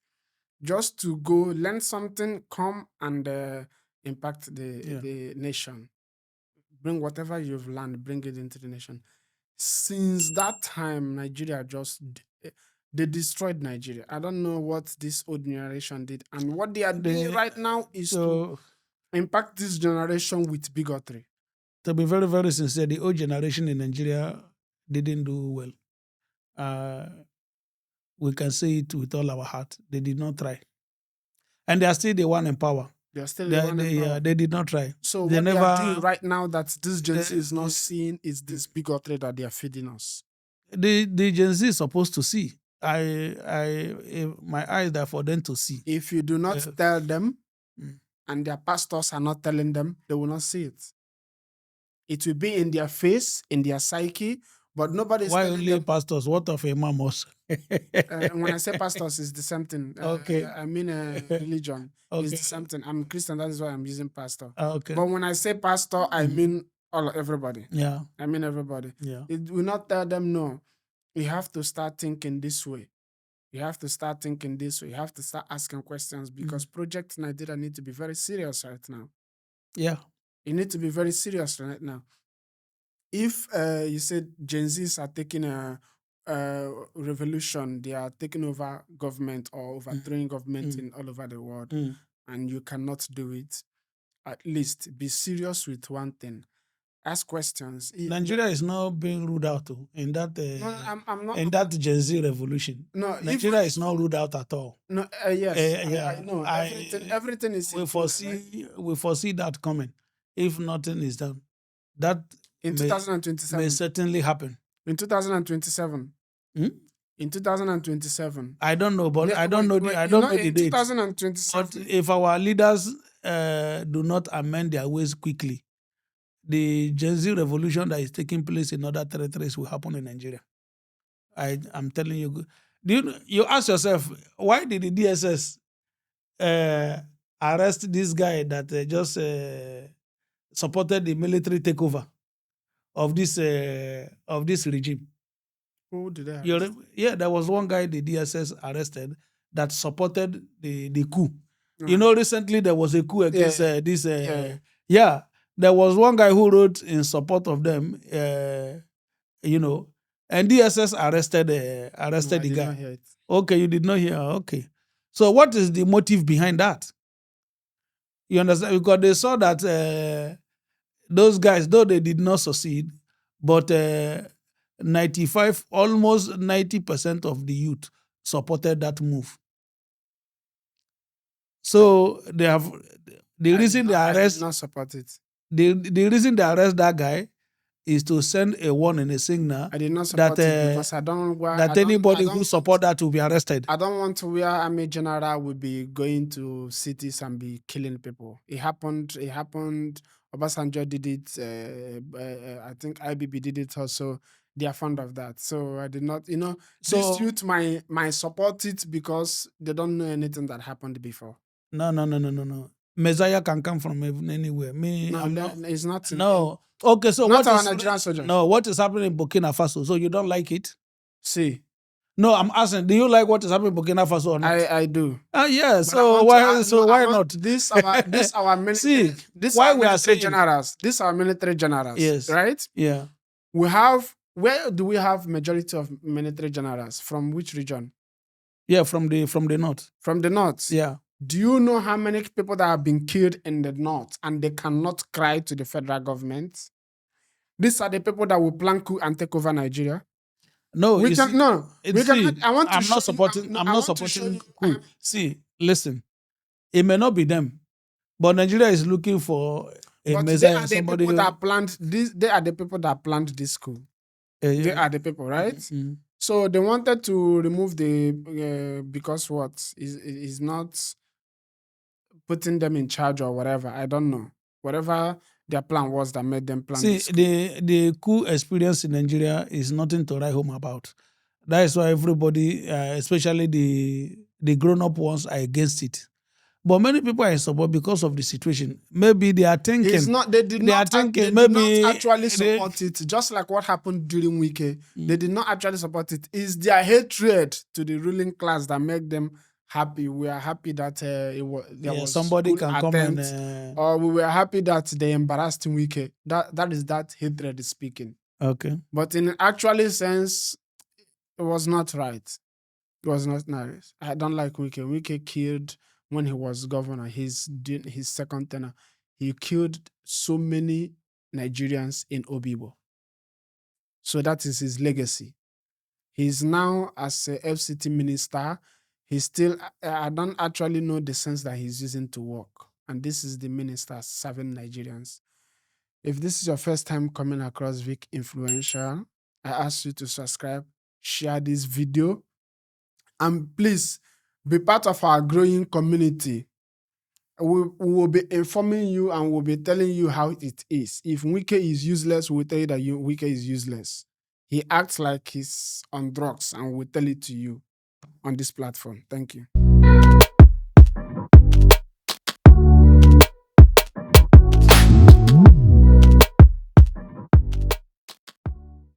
Just to go learn something, come and impact Yeah. the nation. Bring whatever you've learned, bring it into the nation. Since that time, Nigeria they destroyed Nigeria. I don't know what this old generation did, and what they are doing right now is to So impact this generation with bigotry. to be very, very sincere, the old generation in Nigeria didn't do well. Uh, we can say it with all our heart. They did not try. And they are still the one in power. They are still the one in power. They did not try. So They what they are doing never. right now that this Gen Z They, is not seeing is this bigotry that they are feeding us. the Gen Z is supposed to see. My eyes are for them to see. If you do not Uh, tell them, mm. and their pastors are not telling them, they will not see it. It will be in their face, in their psyche, but nobody's Why telling only them. pastors? What of imam also? When I say pastors, it's the same thing. Okay. I mean, religion is Okay. the same thing. I'm Christian, that is why I'm using pastor. Okay. But when I say pastor, I mean everybody. Yeah. I mean everybody. Yeah. It will not tell them no. You have to start thinking this way. You have to start thinking this way. You have to start asking questions because Project Nigeria need to be very serious right now. Yeah. You need to be very serious right now. If you said Gen Zs are taking a revolution, they are taking over government or overthrowing government in all over the world, and you cannot do it, at least be serious with one thing. Ask questions. Nigeria is not being ruled out in that No, I'm not. in that Gen Z revolution. No, Nigeria is not ruled out at all. No, yes, Yeah, I know. Everything is we included, right? we foresee that coming. If nothing is done, that In may 2027. certainly happen. In 2027. Hmm? In 2027. I don't know, but I don't know the in date. 2027. But if our leaders do not amend their ways quickly, the Gen Z revolution that is taking place in other territories will happen in Nigeria. I'm telling you. You ask yourself, why did the DSS arrest this guy that just supported the military takeover of this regime? Who did they arrest? There was one guy the DSS arrested that supported the coup. Uh-huh. Recently there was a coup against this. Yeah. Yeah, there was one guy who wrote in support of them, you know, and DSS No, arrested I the did not guy. hear it. Okay, you did not hear. Okay. So what is the motive behind that? You understand? Because they saw that those guys, though they did not succeed, but 95, almost 90% of the youth supported that move. So they have the reason they I did arrest not support it. the reason they arrest that guy is to send a warning, a signal I did not that support it because that anybody who support that will be arrested. I don't want to where Army General will be going to cities and be killing people. It happened. It happened. Obasanjo did it. I think IBB did it also. They are fond of that. So I did not, this So youth might support it because they don't know anything that happened before. no. Messiah can come from anywhere. Me, No, I'm not. it's not. No. Okay, so Not what our is Nigerian soldiers. no? What is happening in Burkina Faso? So you don't like it? See, No, I'm asking. Do you like what is happening in Burkina Faso or not? I do. Yeah. But So why not? This our military. See, This why our we are military saying generals. This our military generals. yes, Right. yeah, We have. Where do we have majority of military generals? From which region? yeah, from the north. From the north. Yeah. Do you know how many people that have been killed in the north and they cannot cry to the federal government? These are the people that will plan coup and take over Nigeria. No, We you can see, no. We see, can. I want to I'm show not you. supporting. No, I'm I not want to show supporting you. coup. See, listen. It may not be them, but Nigeria is looking for a But they messiah, are the somebody. people that planned this. They are the people that planned this coup. They are the people, right? mm. So they wanted to remove the because what is not putting them in charge or whatever. I don't know. Whatever their plan was that made them plan See, this. the coup experience in Nigeria is nothing to write home about. That is why everybody, especially the grown-up ones, are against it. But many people are in support because of the situation. Maybe they are thinking. It's not. They did They are not. thinking They did not maybe actually they- support it. Just like what happened during Wike, they did not actually support it. It's their hatred to the ruling class that make them happy. We are happy that there was somebody school can come attempts, and or we were happy that they embarrassed Wike. That is that hatred speaking. okay. But in actually sense, it was not right. It was not nice. I don't like Wike. Wike killed when he was governor. His second tenure, he killed so many Nigerians in Obibo. So that is his legacy. He's now as a FCT minister. He's still. I don't actually know the sense that he's using to work. And this is the minister serving Nigerians. If this is your first time coming across Vic Influential, I ask you to subscribe, share this video, and please be part of our growing community. We will be informing you and we'll be telling you how it is. If Wike is useless, we'll tell you that Wike is useless. He acts like he's on drugs and we'll tell it to you on this platform. Thank you.